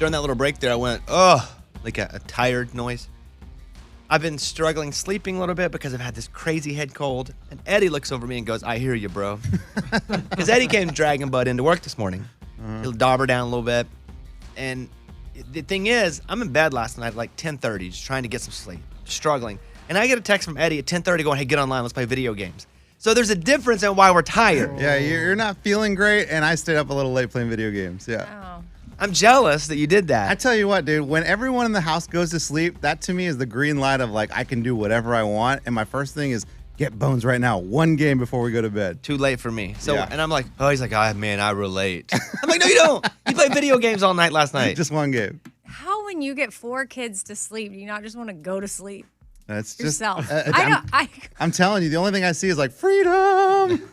During that little break there, I went, oh, like a tired noise. I've been struggling sleeping a little bit because I've had this crazy head cold. And Eddie looks over me and goes, I hear you, bro. Because Eddie came dragging Bud into work this morning. He'll dauber down a little bit. And the thing is, I'm in bed last night at like 10:30, just trying to get some sleep, struggling. And I get a text from Eddie at 10:30 going, hey, get online, let's play video games. So there's a difference in why we're tired. Yeah, you're not feeling great, and I stayed up a little late playing video games. Yeah. Oh. I'm jealous that you did that. I tell you what, dude, when everyone in the house goes to sleep, that to me is the green light of like, I can do whatever I want. And my first thing is get Bones right now. One game before we go to bed. Too late for me. So, Yeah. and I'm like, oh, he's like, oh, man, I relate. I'm like, no, you don't. You played video games all night last night. Just one game. How, when you get 4 kids to sleep, do you not just want to go to sleep That's just yourself? I'm, I'm telling you, the only thing I see is like freedom.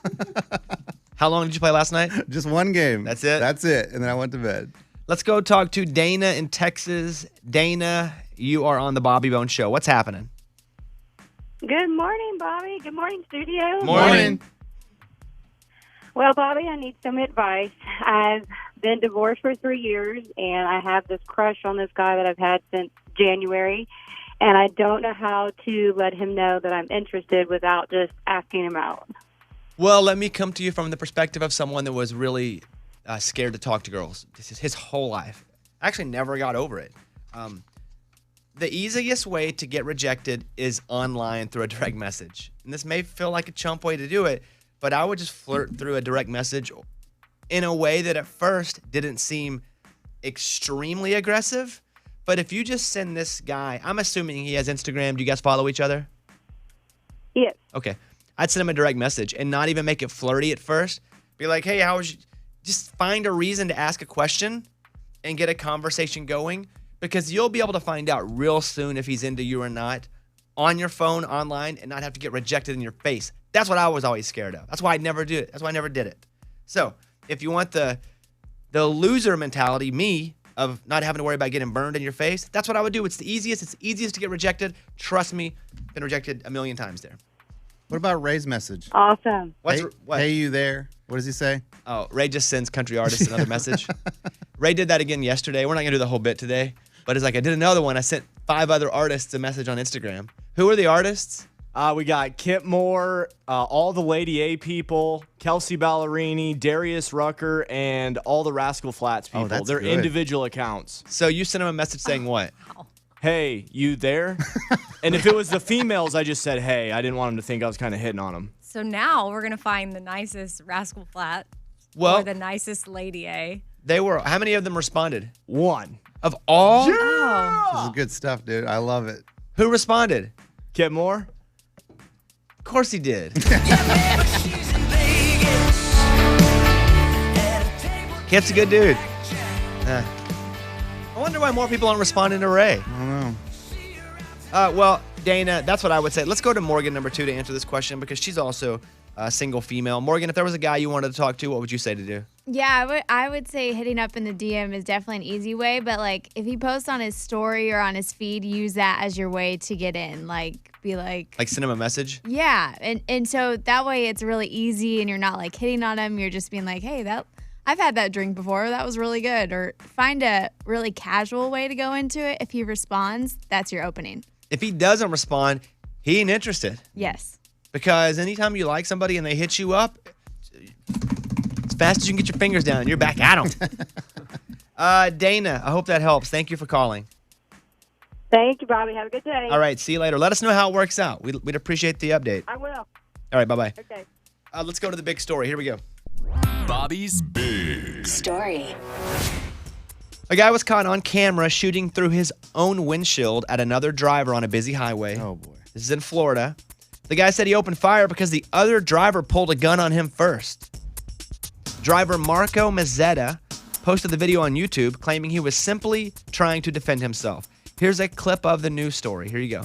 How long did you play last night? Just one game. That's it? That's it. And then I went to bed. Let's go talk to Dana in Texas. Dana, you are on the Bobby Bones Show. What's happening? Good morning, Bobby. Good morning, studio. Morning. Well, Bobby, I need some advice. I've been divorced for 3 years, and I have this crush on this guy that I've had since January, and I don't know how to let him know that I'm interested without just asking him out. Well, let me come to you from the perspective of someone that was really scared to talk to girls. This is his whole life. Actually never got over it. The easiest way to get rejected is online through a direct message. And this may feel like a chump way to do it, but I would just flirt through a direct message in a way that at first didn't seem extremely aggressive. But if you just send this guy, I'm assuming he has Instagram. Do you guys follow each other? Yes. Okay. I'd send him a direct message and not even make it flirty at first. Be like, hey, how was you? Just find a reason to ask a question and get a conversation going, because you'll be able to find out real soon if he's into you or not on your phone, online, and not have to get rejected in your face. That's what I was always scared of. That's why I never did it. That's why I never did it. So if you want the loser mentality, me, of not having to worry about getting burned in your face, that's what I would do. It's the easiest. It's easiest to get rejected. Trust me, been rejected a million times there. What about Ray's message? Awesome. What? Hey, you there? What does he say? Oh, Ray just sends country artists another message. Ray did that again yesterday. We're not going to do the whole bit today. But it's like I did another one. I sent 5 other artists a message on Instagram. Who are the artists? We got Kip Moore, all the Lady A people, Kelsey Ballerini, Darius Rucker, and all the Rascal Flatts people. that's They're good. individual accounts. So you sent him a message saying what? Hey, you there? And if it was the females, I just said, hey. I didn't want them to think I was kind of hitting on them. So now we're going to find the nicest Rascal Flat Well, or the nicest Lady A. they were. How many of them responded? 1. Of all? Oh. This is good stuff, dude. I love it. Who responded? Kip Moore? Of course he did. Kip's a good dude. I wonder why more people aren't responding to Ray. I don't know. Well, Dana, that's what I would say. Let's go to Morgan, number 2, to answer this question, because she's also a single female. Morgan, if there was a guy you wanted to talk to, what would you say to do? Yeah, I would say hitting up in the DM is definitely an easy way, but like if he posts on his story or on his feed, use that as your way to get in. Like be like Like send him a message? yeah, and so that way it's really easy and you're not like hitting on him, you're just being like, "Hey, I've had that drink before. That was really good." Or find a really casual way to go into it. If he responds, that's your opening. If he doesn't respond, he ain't interested. Yes. Because anytime you like somebody and they hit you up, as fast as you can get your fingers down, you're back at them. Dana, I hope that helps. Thank you for calling. Thank you, Bobby. Have a good day. All right, see you later. Let us know how it works out. We'd appreciate the update. I will. All right, bye-bye. Okay. Let's go to the big story. Here we go. Bobby's Big Story. A guy was caught on camera shooting through his own windshield at another driver on a busy highway. Oh, boy. This is in Florida. The guy said he opened fire because the other driver pulled a gun on him first. Driver Marco Mazzetta posted the video on YouTube claiming he was simply trying to defend himself. Here's a clip of the news story. Here you go.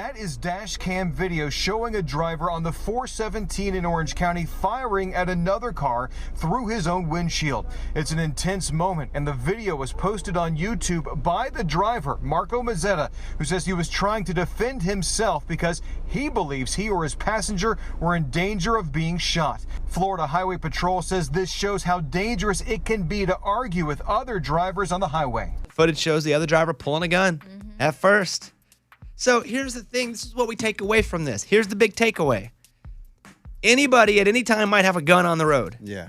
That is dash cam video showing a driver on the 417 in Orange County firing at another car through his own windshield. It's an intense moment, and the video was posted on YouTube by the driver, Marco Mazzetta, who says he was trying to defend himself because he believes he or his passenger were in danger of being shot. Florida Highway Patrol says this shows how dangerous it can be to argue with other drivers on the highway. Footage shows the other driver pulling a gun at first. So here's the thing. This is what we take away from this. Here's the big takeaway. Anybody at any time might have a gun on the road. Yeah.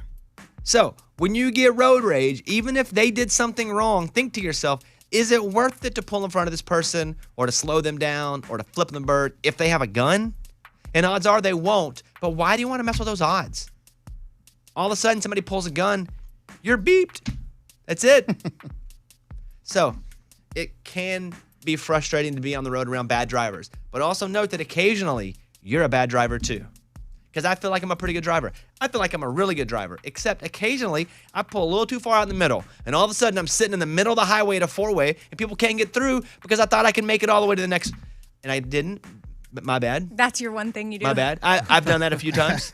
So when you get road rage, even if they did something wrong, think to yourself, is it worth it to pull in front of this person or to slow them down or to flip them the bird if they have a gun? And odds are they won't. But why do you want to mess with those odds? All of a sudden, somebody pulls a gun, you're beeped. That's it. So it can be frustrating to be on the road around bad drivers. But also note that occasionally you're a bad driver too. Because I feel like I'm a pretty good driver. I feel like I'm a really good driver. Except occasionally I pull a little too far out in the middle. And all of a sudden I'm sitting in the middle of the highway at a four-way and people can't get through because I thought I could make it all the way to the next. And I didn't. But my bad. That's your one thing you do. My bad. I've done that a few times.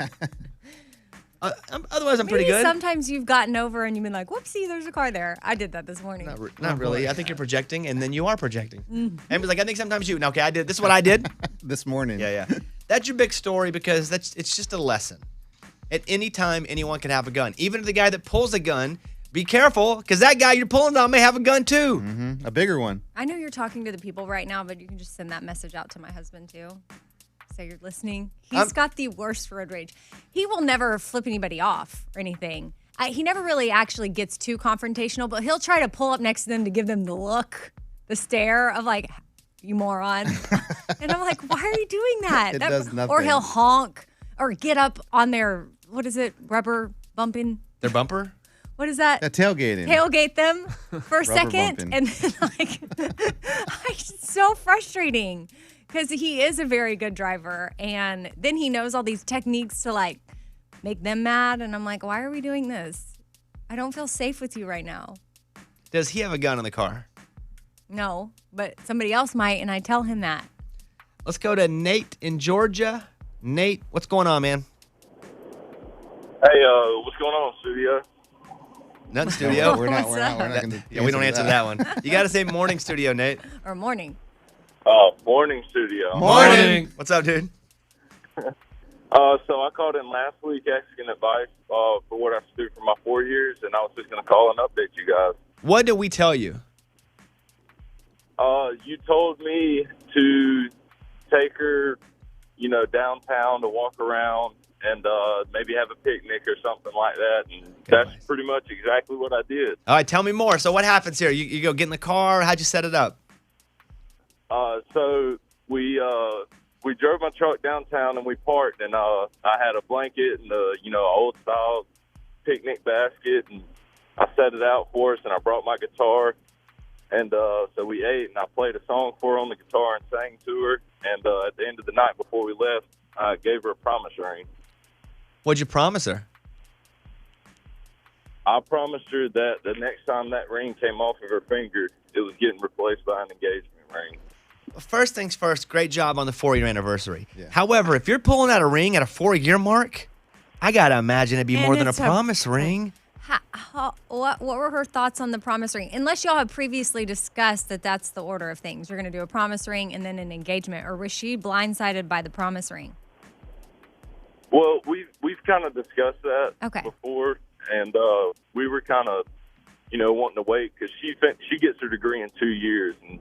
Otherwise, I'm pretty Maybe good. sometimes you've gotten over and you've been like, whoopsie, there's a car there. I did that this morning. Not really. I think you're projecting, and then you are projecting. And it's like, I think sometimes you. Okay, I did. This is what I did. This morning. Yeah. That's your big story because it's just a lesson. At any time, anyone can have a gun. Even if the guy that pulls a gun, be careful because that guy you're pulling on may have a gun too. Mm-hmm. A bigger one. I know you're talking to the people right now, but you can just send that message out to my husband too. So you're listening. He's got the worst road rage. He will never flip anybody off or anything. He never really actually gets too confrontational, but he'll try to pull up next to them to give them the look, the stare of like, you moron. And I'm like, why are you doing that? It does nothing. Or he'll honk or get up on their, what is it, rubber bumping? Their bumper? What is that? Tailgating. Tailgate them for a second. bumping. And then like, it's so frustrating. Because he is a very good driver, and then he knows all these techniques to like make them mad, and I'm like, why are we doing this? I don't feel safe with you right now. Does he have a gun in the car? No, but somebody else might, and I tell him that. Let's go to Nate in Georgia. Nate, what's going on, man? Hey, what's going on, studio? Nothing, studio. We're not What's up? going to. Yeah, we don't answer that one. You got to say morning, studio, Nate. Or morning. Morning, studio. Morning. What's up, dude? So I called in last week asking advice for what I should do for my 4 years, and I was just going to call and update you guys. What did we tell you? You told me to take her, downtown to walk around and maybe have a picnic or something like that, and that's pretty much exactly what I did. All right, tell me more. So what happens here? You go get in the car. How'd you set it up? So we drove my truck downtown and we parked, and I had a blanket and an old style picnic basket, and I set it out for us, and I brought my guitar, and so we ate, and I played a song for her on the guitar and sang to her, and at the end of the night before we left, I gave her a promise ring. What'd you promise her? I promised her that the next time that ring came off of her finger, it was getting replaced by an engagement ring. First things first, great job on the 4-year anniversary. Yeah. However, if you're pulling out a ring at a 4-year mark, I got to imagine it'd be And more than a it's promise ring. What were her thoughts on the promise ring? Unless y'all have previously discussed that that's the order of things. You're going to do a promise ring and then an engagement. Or was she blindsided by the promise ring? Well, we've kind of discussed that before, and we were kind of, wanting to wait because she gets her degree in 2 years, and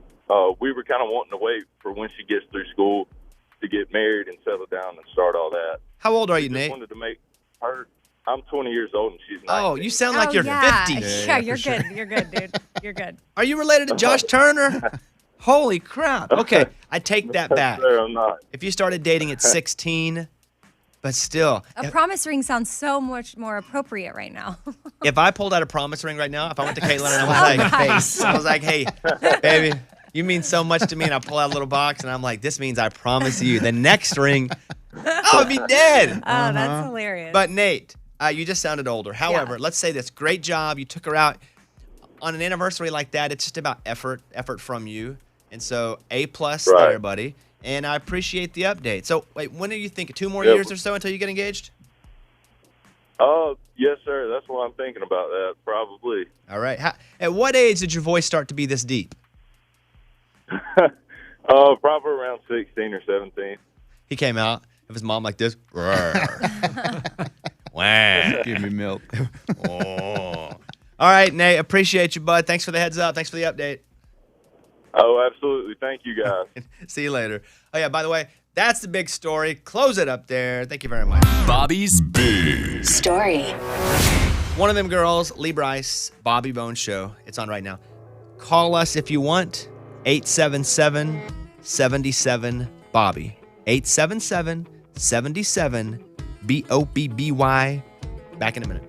we were kind of wanting to wait for when she gets through school to get married and settle down and start all that. How old are you, Just Nate? wanted to make her. I'm 20 years old and she's 19. Oh, you sound like you're 50. Yeah, you're good. You're good, dude. You're good. Are you related to Josh Turner? Holy crap. Okay, I take that back. No, I'm not. If you started dating at 16, but still. A promise ring sounds so much more appropriate right now. If I pulled out a promise ring right now, if I went to Caitlin and I was like, hey, baby, you mean so much to me, and I pull out a little box and I'm like, this means I promise you the next ring, I would be dead. Oh, that's hilarious. But Nate, you just sounded older. However, let's say this. Great job. You took her out on an anniversary like that. It's just about effort from you. And so A+ Right. there, buddy. And I appreciate the update. So wait, when do you think? 2 more years or so until you get engaged? Yes, sir. That's what I'm thinking about. That probably. All right. At what age did your voice start to be this deep? Probably around 16 or 17. He came out of his mom like this. Wah. Give me milk. Oh. All right, Nate. Appreciate you, bud. Thanks for the heads up. Thanks for the update. Oh, absolutely. Thank you, guys. See you later. Oh, yeah, by the way, that's the big story. Close it up there. Thank you very much. Bobby's Big Story. One of them girls, Lee Bryce, Bobby Bones Show. It's on right now. Call us if you want. 877-77-BOBBY. 877-77-BOBBY. Back in a minute.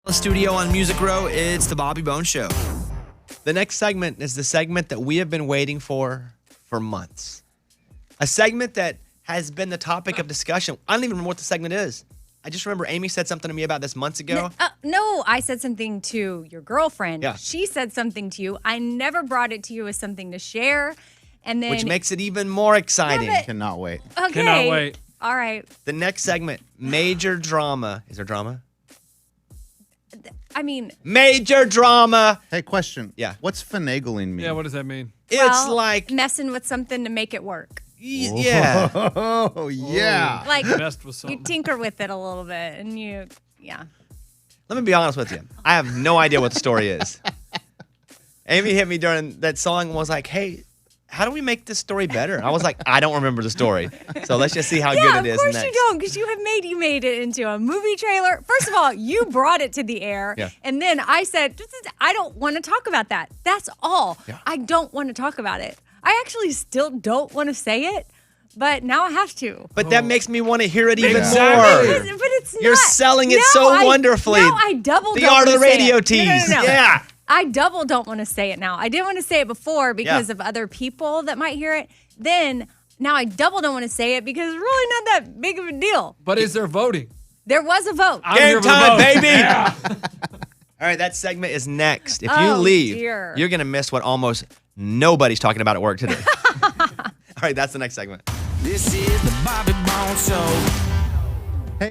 The studio on Music Row, it's the Bobby Bones Show. The next segment is the segment that we have been waiting for months. A segment that has been the topic of discussion. I don't even remember what the segment is. I just remember Amy said something to me about this months ago. No, I said something to your girlfriend. Yeah. She said something to you. I never brought it to you as something to share. And then, Which makes it even more exciting. Yeah, but- Cannot wait. Okay. Cannot wait. All right. The next segment, major drama. Is there drama? I mean, Major drama. Hey, question. Yeah. What's finagling mean? Yeah, what does that mean? It's well, like, messing with something to make it work. yeah. Oh, yeah. Like Messed with you something. tinker with it a little bit and yeah. Let me be honest with you. I have no idea what the story is. Amy hit me during that song and was like, hey, how do we make this story better? I was like, I don't remember the story. So let's just see how good it is of course next. you don't, because you made it into a movie trailer. First of all, you brought it to the air, Yeah. and then I said, I don't want to talk about that. That's all. Yeah. I don't want to talk about it. I actually still don't want to say it, but now I have to. But that makes me want to hear it even Exactly. more. But it's You're not. selling it No, so wonderfully. No, I double The don't art of the wanna say radio it. tease. No. Yeah. I double don't want to say it now. I didn't want to say it before because Yeah. of other people that might hear it. Then now I double don't want to say it because it's really not that big of a deal. But is there voting? There was a vote. I'm here Game for the time, vote. baby. Yeah. All right, that segment is next. If you Oh, leave, dear. you're going to miss what almost nobody's talking about at work today. All right, that's the next segment. This is the Bobby Bones Show.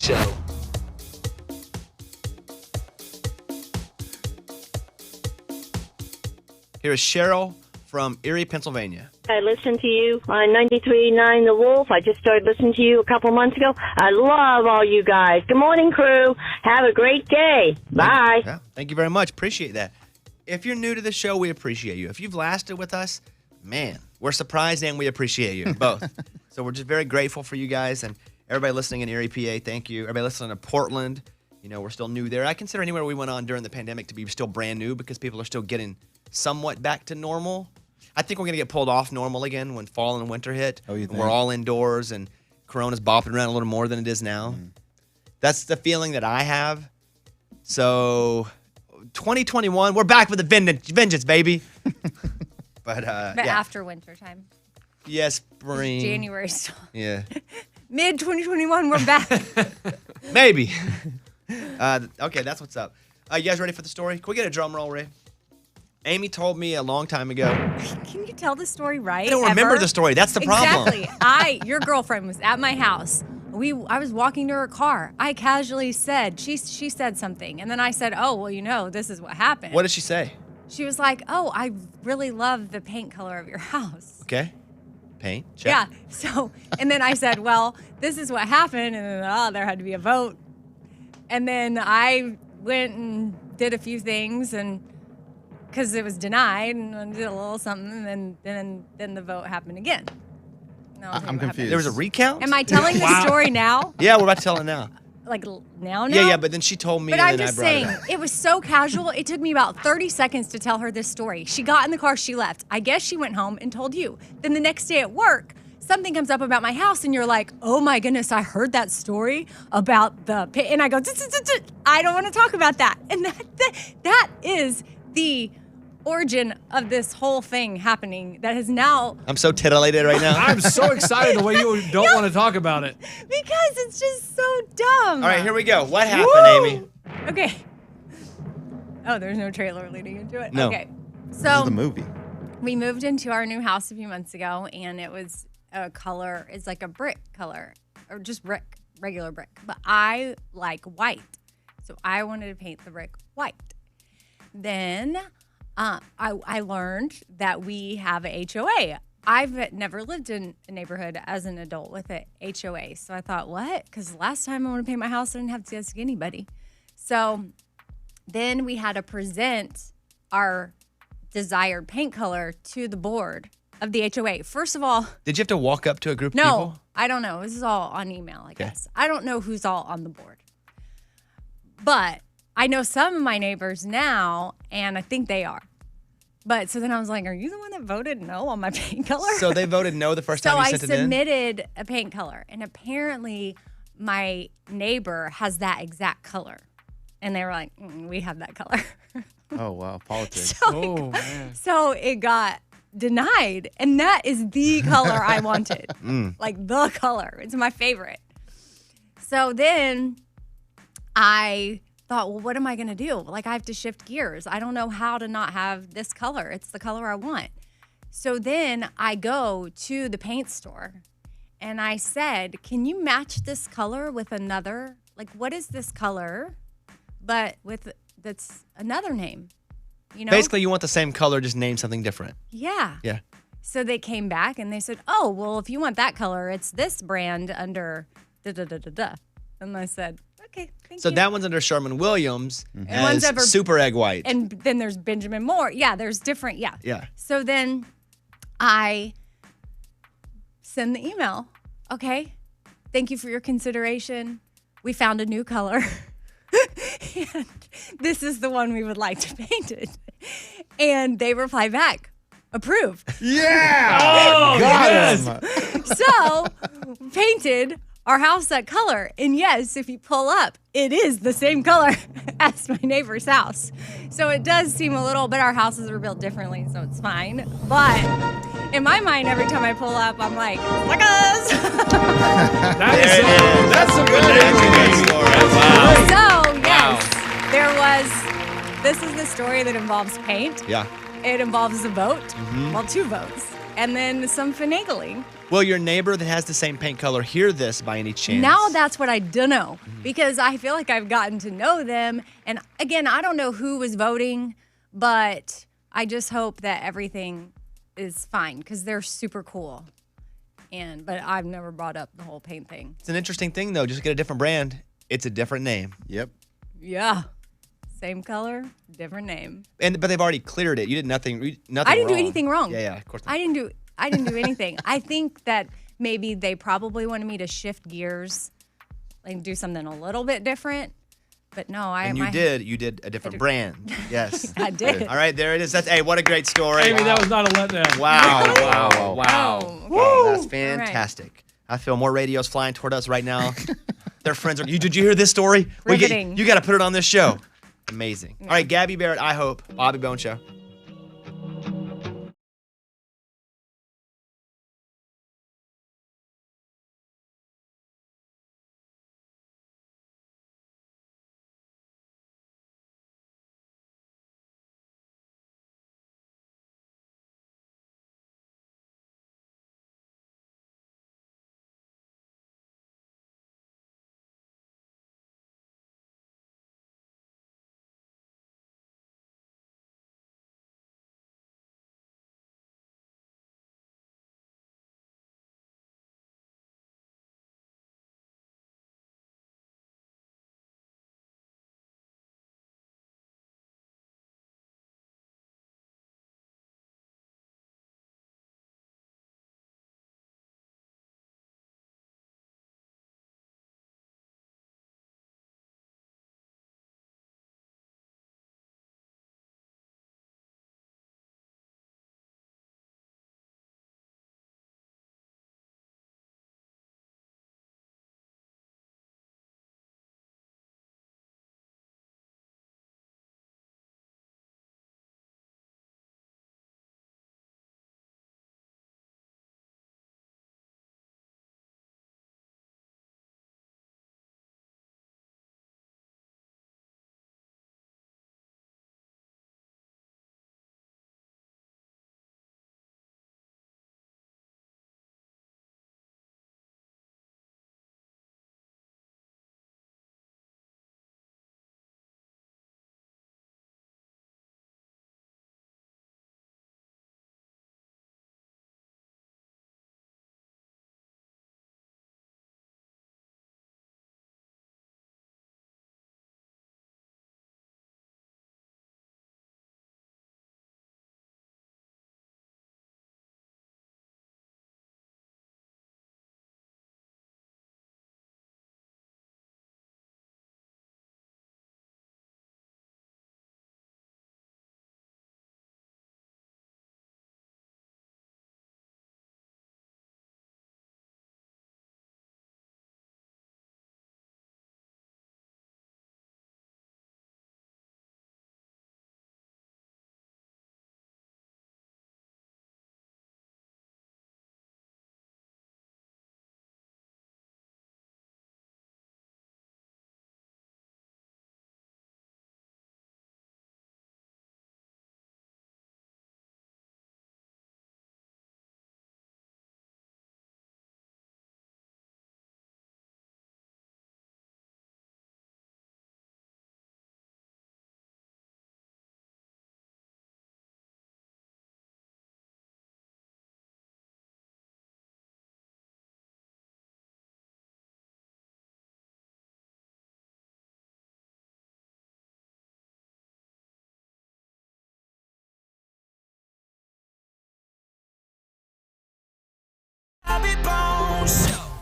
Show. Here is Cheryl from Erie, Pennsylvania. I listened to you on 93.9 The Wolf. I just started listening to you a couple months ago. I love all you guys. Good morning, crew. Have a great day. Bye. Yeah, thank you very much. Appreciate that. If you're new to the show, we appreciate you. If you've lasted with us, man, we're surprised and we appreciate you both. So we're just very grateful for you guys and everybody listening in Erie, PA. Thank you. Everybody listening in Portland, you know, we're still new there. I consider anywhere we went on during the pandemic to be still brand new because people are still getting somewhat back to normal. I think we're going to get pulled off normal again when fall and winter hit. Oh, you think? We're all indoors and Corona's bopping around a little more than it is now. That's the feeling that I have. So 2021, we're back with a vengeance, baby. But yeah. after winter time. Yeah, spring. January still. Yeah. Mid 2021, we're back. Maybe. Okay, that's what's up. You guys ready for the story? Can we get a drum roll, Ray? Amy told me a long time ago. Can you tell the story right? I don't remember the story. That's the problem. Exactly. Your girlfriend was at my house. I was walking to her car. I casually said, she said something. And then I said, oh, well, you know, this is what happened. What did she say? She was like, oh, I really love the paint color of your house. Okay. Paint. Check. Yeah. So, and then I said, well, this is what happened. And then, there had to be a vote. And then I went and did a few things and because it was denied and I did a little something and then the vote happened again. No, I'm confused. There was a recount? Am I telling the story now? Yeah, we're about to tell it now. Like now? Yeah, but then she told me But and I'm then just I brought saying, it up. it was so casual. It took me about 30 seconds to tell her this story. She got in the car, she left. I guess she went home and told you. Then the next day at work, something comes up about my house and you're like, oh my goodness, I heard that story about the pit. And I go, I don't want to talk about that. And that is the origin of this whole thing happening that has now. I'm so titillated right now. I'm so excited the way you don't want to talk about it. Because it's just so dumb. All right, here we go. What happened, Amy? Okay. Oh, there's no trailer leading into it? No. Okay. This So is the movie. we moved into our new house a few months ago, and it was a color, it's like a brick color, or just brick, regular brick. But I like white. So I wanted to paint the brick white. Then I learned that we have a HOA. I've never lived in a neighborhood as an adult with a HOA. So I thought, what? Because last time I wanted to paint my house, I didn't have to ask anybody. So then we had to present our desired paint color to the board of the HOA. First of all, Did you have to walk up to a group of no, people? I don't know. This is all on email, I guess. I don't know who's all on the board. But I know some of my neighbors now, and I think they are. But so then I was like, are you the one that voted no on my paint color? So they voted no the first time you sent it in? So I submitted a paint color, and apparently my neighbor has that exact color. And they were like, we have that color. Oh, wow. Politics. So it got denied, and that is the color I wanted. Like the color. It's my favorite. So then I thought, well, what am I going to do? Like, I have to shift gears. I don't know how to not have this color. It's the color I want. So then I go to the paint store and I said, can you match this color with another? Like, what is this color, but with that's another name? You know? Basically, you want the same color, just name something different. Yeah. Yeah. So they came back and they said, oh, well, if you want that color, it's this brand under da-da-da-da-da. And I said, okay, thank So you. that one's under Sherman-Williams one's as over- Super Egg White. And then there's Benjamin Moore. Yeah, there's different, yeah. Yeah. So then I send the email. Okay, thank you for your consideration. We found a new color. And this is the one we would like to paint it. And they reply back, approved. Yeah! Oh, Got yes. him. So painted our house that color. And yes, if you pull up, it is the same color as my neighbor's house. So it does seem a little, but our houses are built differently, so it's fine. But in my mind, every time I pull up, I'm like, suckers! That's some good neighborhood. Wow. So, yes, there was, this is the story that involves paint. Yeah. It involves a vote. Well, two votes. and then some finagling. Will your neighbor that has the same paint color hear this by any chance? Now that's what I don't know, because I feel like I've gotten to know them. And again, I don't know who was voting, but I just hope that everything is fine because they're super cool. But I've never brought up the whole paint thing. It's an interesting thing, though. Just get a different brand. It's a different name. Yep. Yeah. Same color, different name. But they've already cleared it. You did nothing I didn't do wrong. anything wrong. Yeah, of course not. I didn't do anything. I think that maybe they probably wanted me to shift gears and do something a little bit different. But no, You did a different brand. Yes. I did. All right, there it is. Hey, what a great story. Amy, that was not a letdown. Wow. Oh, That's fantastic. I feel more radios flying toward us right now. Their friends are. Did you hear this story? Riveting. You got to put it on this show. Amazing. All right, Gabby Barrett, I hope. Bobby Bone Show.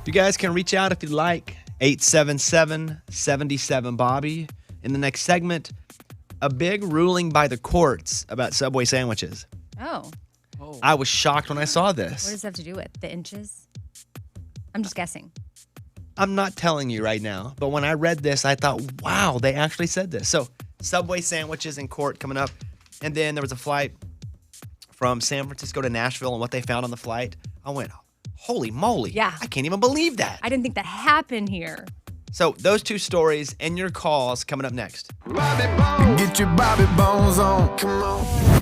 You guys can reach out if you'd like. 877-77-BOBBY. In the next segment, a big ruling by the courts about Subway sandwiches. Oh. I was shocked when I saw this. What does that have to do with? The inches? I'm just guessing. I'm not telling you right now, but when I read this, I thought, wow, they actually said this. So, Subway sandwiches in court coming up. And then there was a flight from San Francisco to Nashville, and what they found on the flight, I went, holy moly. Yeah. I can't even believe that. I didn't think that happened here. So those two stories and your calls coming up next. Get your Bobby Bones on. Come on.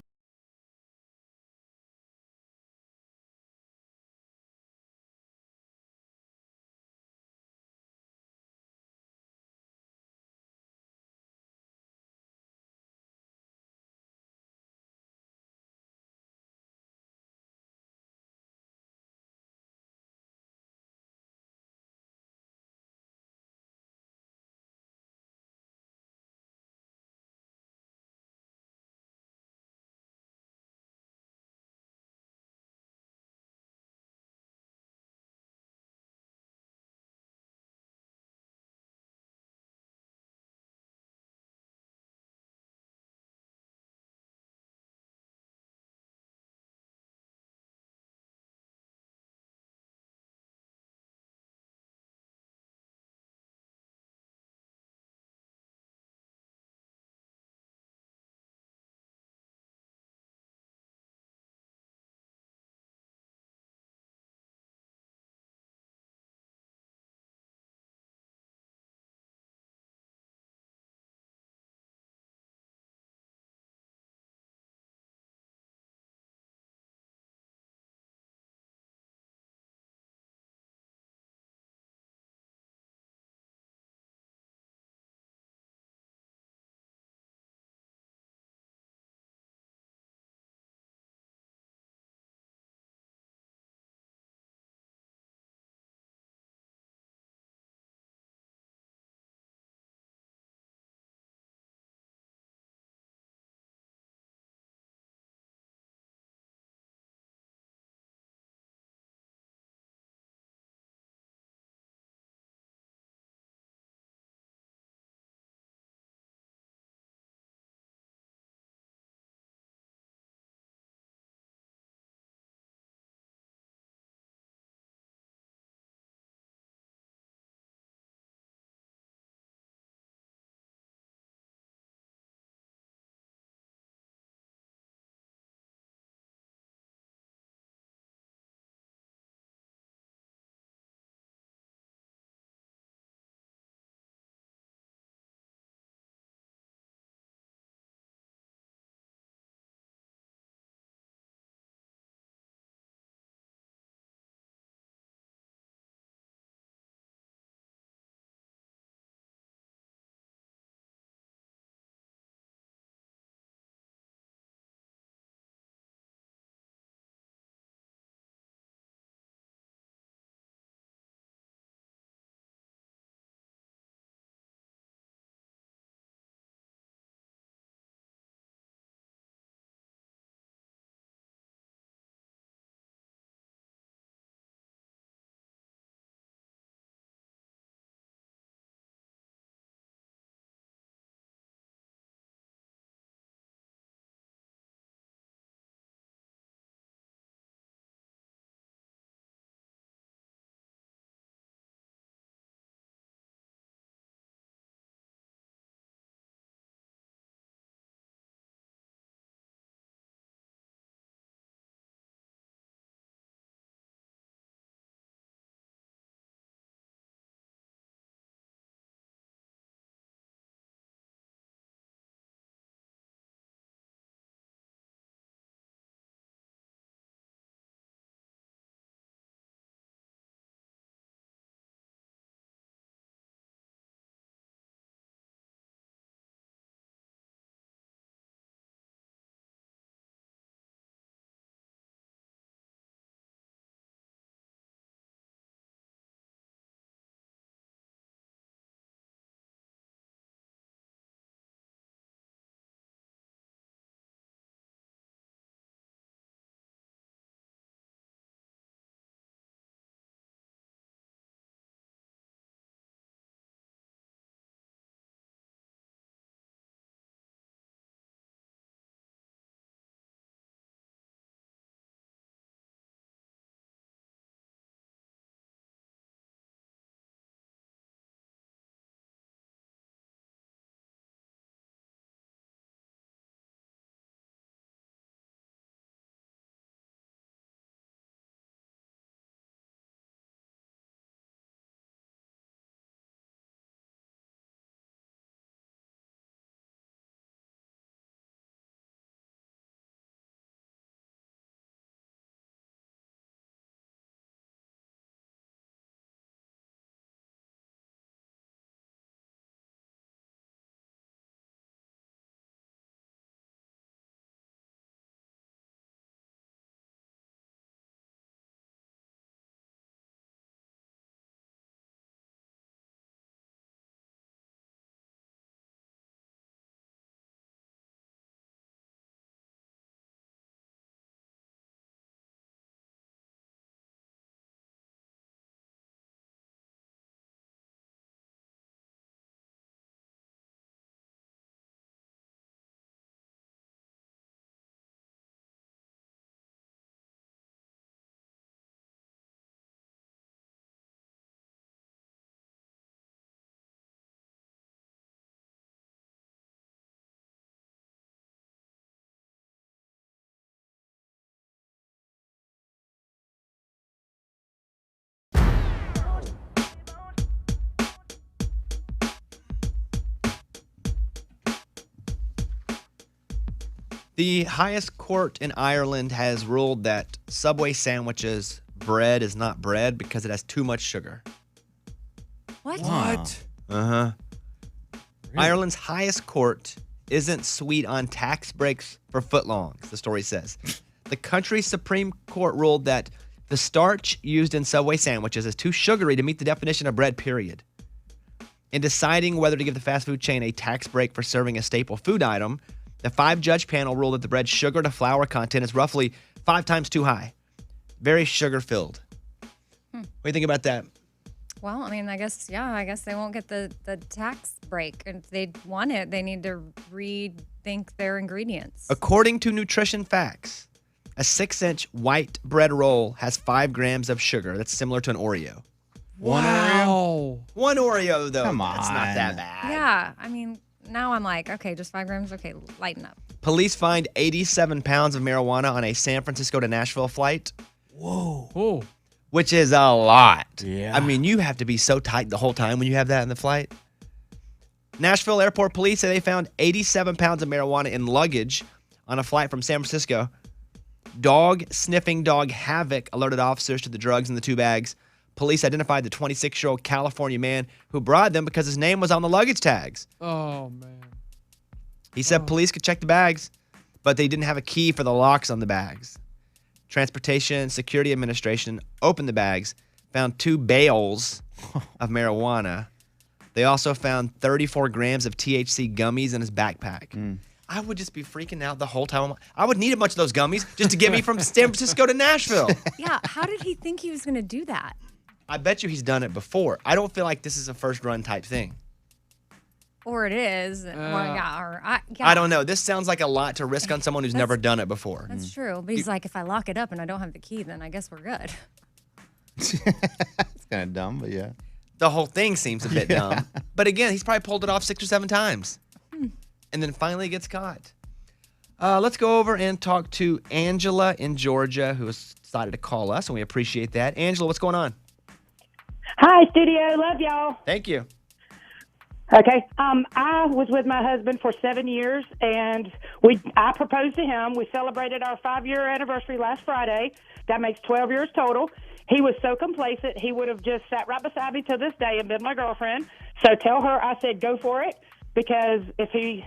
The highest court in Ireland has ruled that Subway sandwiches bread is not bread because it has too much sugar. What? Uh-huh. Ireland's highest court isn't sweet on tax breaks for footlongs, the story says. The country's Supreme Court ruled that the starch used in Subway sandwiches is too sugary to meet the definition of bread, period. In deciding whether to give the fast food chain a tax break for serving a staple food item, the 5-judge panel ruled that the bread's sugar to flour content is roughly 5 times too high. Very sugar-filled. What do you think about that? Well, I mean, I guess they won't get the tax break. If they want it, they need to rethink their ingredients. According to Nutrition Facts, a 6-inch white bread roll has 5 grams of sugar. That's similar to an Oreo. Wow. One Oreo, though. Come That's not on. that bad. Yeah, I mean, now I'm like, okay, just 5 grams. Okay, lighten up. Police find 87 pounds of marijuana on a San Francisco to Nashville flight, Oh. which is a lot. Yeah. I mean, you have to be so tight the whole time when you have that in the flight. Nashville Airport police say they found 87 pounds of marijuana in luggage on a flight from San Francisco. Dog-sniffing dog Havoc alerted officers to the drugs in the 2 bags. Police identified the 26-year-old California man who brought them because his name was on the luggage tags. Oh, man. He said police could check the bags, but they didn't have a key for the locks on the bags. Transportation Security Administration opened the bags, found 2 bales of marijuana. They also found 34 grams of THC gummies in his backpack. I would just be freaking out the whole time. I would need a bunch of those gummies just to get me from San Francisco to Nashville. Yeah, how did he think he was going to do that? I bet you he's done it before. I don't feel like this is a first run type thing. Or it is. I don't know. This sounds like a lot to risk on someone who's never done it before. That's true. But he's like, if I lock it up and I don't have the key, then I guess we're good. It's kind of dumb, but yeah. The whole thing seems a bit dumb. But again, he's probably pulled it off 6 or 7 times. And then finally gets caught. Let's go over and talk to Angela in Georgia, who has decided to call us, and we appreciate that. Angela, what's going on? Hi, studio. Love y'all. Thank you. Okay. I was with my husband for 7 years, and I proposed to him. We celebrated our 5-year anniversary last Friday. That makes 12 years total. He was so complacent, he would have just sat right beside me to this day and been my girlfriend. So tell her I said go for it, because if he,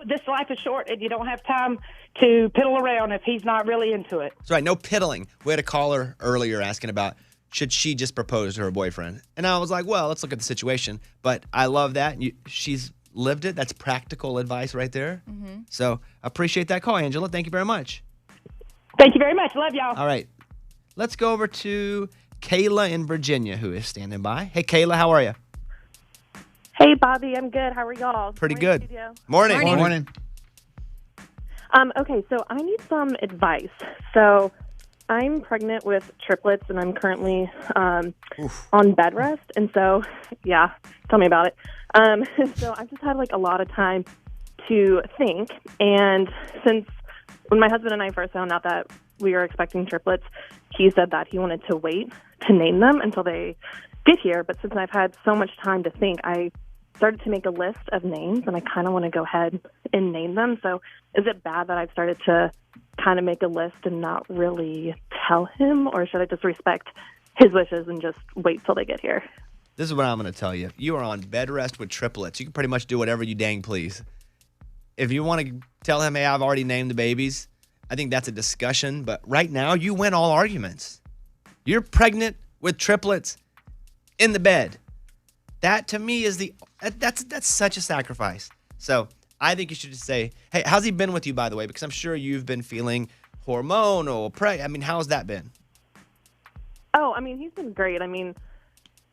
this life is short, and you don't have time to piddle around if he's not really into it. That's right. No piddling. We had a caller earlier asking about should she just propose to her boyfriend. And I was like, well, let's look at the situation. But I love that. She's lived it. That's practical advice right there. So appreciate that call, Angela. Thank you very much. Thank you very much. Love y'all. All right. Let's go over to Kayla in Virginia, who is standing by. Hey, Kayla, how are you? Hey, Bobby. I'm good. How are y'all? Pretty Morning, good. studio. Morning. Morning. Okay, so I need some advice. So I'm pregnant with triplets, and I'm currently on bed rest. And so, yeah, tell me about it. So I've just had, a lot of time to think. And since when my husband and I first found out that we were expecting triplets, he said that he wanted to wait to name them until they get here. But since I've had so much time to think, I started to make a list of names, and I kind of want to go ahead and name them. So is it bad that I've started to kind of make a list and not really tell him, or should I just respect his wishes and just wait till they get here? This is what I'm going to tell you. You are on bed rest with triplets. You can pretty much do whatever you dang please. If you want to tell him, hey, I've already named the babies, I think that's a discussion. But right now, you win all arguments. You're pregnant with triplets in the bed. That, to me, is that's such a sacrifice. So I think you should just say, hey, how's he been with you, by the way? Because I'm sure you've been feeling hormonal. How's that been? Oh, he's been great.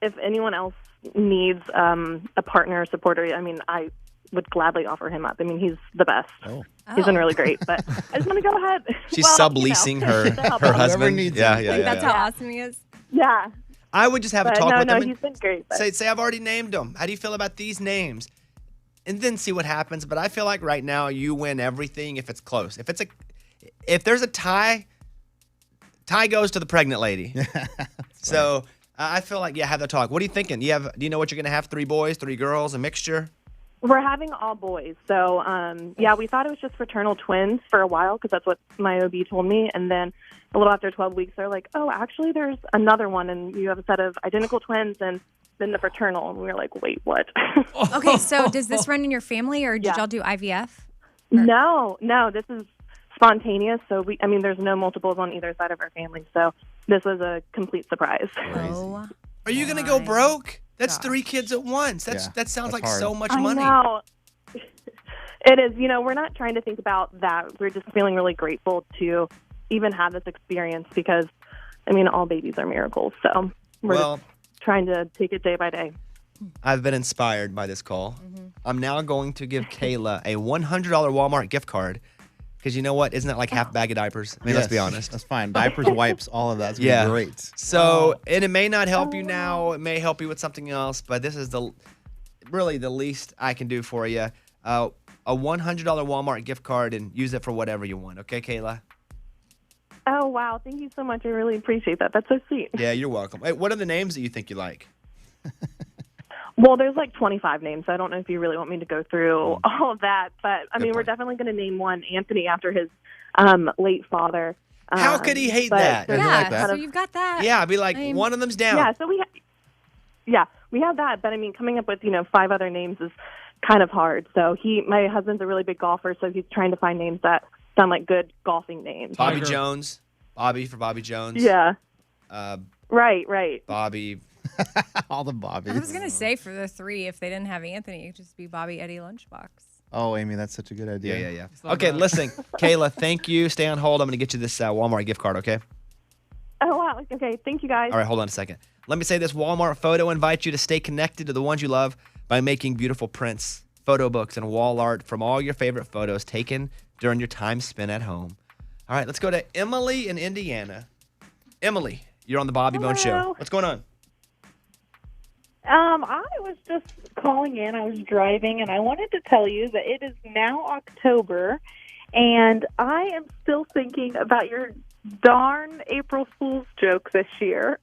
If anyone else needs a partner or supporter, I would gladly offer him up. He's the best. Oh. He's been really great. But I just want to go ahead. She's subleasing her husband. Yeah. That's how awesome he is. Yeah. I would just have a talk with him. No, he's been great. But... Say, I've already named them. How do you feel about these names? And then see what happens. But I feel like right now you win everything if it's close. If there's a tie goes to the pregnant lady. So I feel like, have the talk. What are you thinking? Do you know what you're going to have? 3 boys, 3 girls, a mixture? We're having all boys. So, yeah, we thought it was just fraternal twins for a while because that's what my OB told me. And then a little after 12 weeks, they're like, oh, actually, there's another one. And you have a set of identical twins and then the fraternal. And we were like, wait, what? Okay, so does this run in your family or did y'all do IVF? No, this is spontaneous. So, there's no multiples on either side of our family. So this was a complete surprise. Oh, Are you going to go broke? That's 3 kids at once. That sounds like hard. so much money. I know. It is. We're not trying to think about that. We're just feeling really grateful to even have this experience because, all babies are miracles. So we're just trying to take it day by day. I've been inspired by this call. I'm now going to give Kayla a $100 Walmart gift card because you know what? Isn't that like half a bag of diapers? Let's be honest. That's fine. Diapers, wipes, all of that's gonna be great. So, and it may not help you now. It may help you with something else, but this is really the least I can do for you. A $100 Walmart gift card and use it for whatever you want. Okay, Kayla? Oh, wow. Thank you so much. I really appreciate that. That's so sweet. Yeah, you're welcome. Hey, what are the names that you think you like? Well, there's like 25 names. So I don't know if you really want me to go through all of that. But, we're definitely going to name one Anthony after his late father. How could he hate that? Yeah, so you've got that. Yeah, I'd be like, one of them's down. Yeah, so we have that. But, coming up with, 5 other names is kind of hard. So my husband's a really big golfer, so he's trying to find names that sound like good golfing names. Bobby Jones. Bobby for Bobby Jones. Yeah. Right. Bobby. All the Bobbies. I was going to say for the 3, if they didn't have Anthony, it'd just be Bobby Eddie Lunchbox. Oh, Amy, that's such a good idea. Yeah. Okay, listen, Kayla, thank you. Stay on hold. I'm going to get you this Walmart gift card, okay? Oh, wow. Okay, thank you, guys. All right, hold on a second. Let me say this Walmart photo invites you to stay connected to the ones you love by making beautiful prints, photo books, and wall art from all your favorite photos taken during your time spent at home. All right, let's go to Emily in Indiana. Emily, you're on the Bobby Bone Show. What's going on? I was just calling in. I was driving, and I wanted to tell you that it is now October, and I am still thinking about your darn April Fool's joke this year.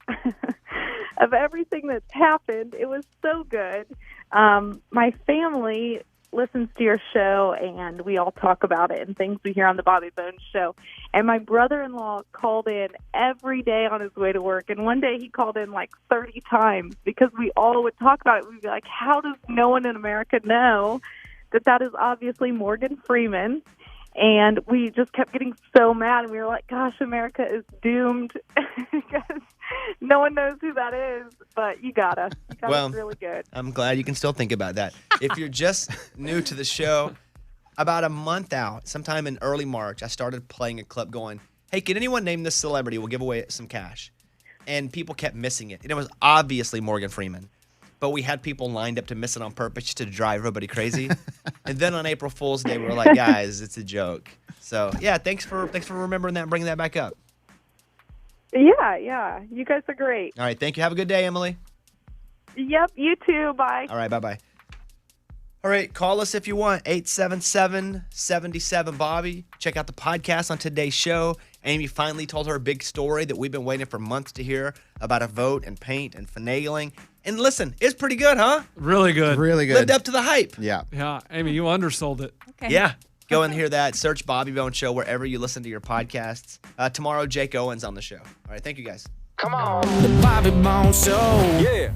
Of everything that's happened, it was so good. My family listens to your show, and we all talk about it and things we hear on the Bobby Bones Show. And my brother-in-law called in every day on his way to work, and one day he called in like 30 times because we all would talk about it. We'd be like, how does no one in America know that is obviously Morgan Freeman? And we just kept getting so mad, and we were like, gosh, America is doomed because no one knows who that is, but you got us. It's really good. I'm glad you can still think about that. If you're just new to the show, about a month out, sometime in early March, I started playing a clip going, hey, can anyone name this celebrity? We'll give away some cash. And people kept missing it. And it was obviously Morgan Freeman. But we had people lined up to miss it on purpose just to drive everybody crazy. And then on April Fool's Day, we were like, guys, it's a joke. So, yeah, thanks for remembering that and bringing that back up. Yeah. You guys are great. All right, thank you. Have a good day, Emily. Yep, you too. Bye. All right, bye-bye. All right, call us if you want, 877-77-BOBBY. Check out the podcast on today's show. Amy finally told her big story that we've been waiting for months to hear about a vote and paint and finagling. And listen, it's pretty good, huh? Really good. Really good. Lived up to the hype. Yeah. Yeah, Amy, you undersold it. Okay. Yeah. Go and hear that. Search Bobby Bone Show wherever you listen to your podcasts. Tomorrow, Jake Owen's on the show. All right, thank you guys. Come on. The Bobby Bone Show. Yeah.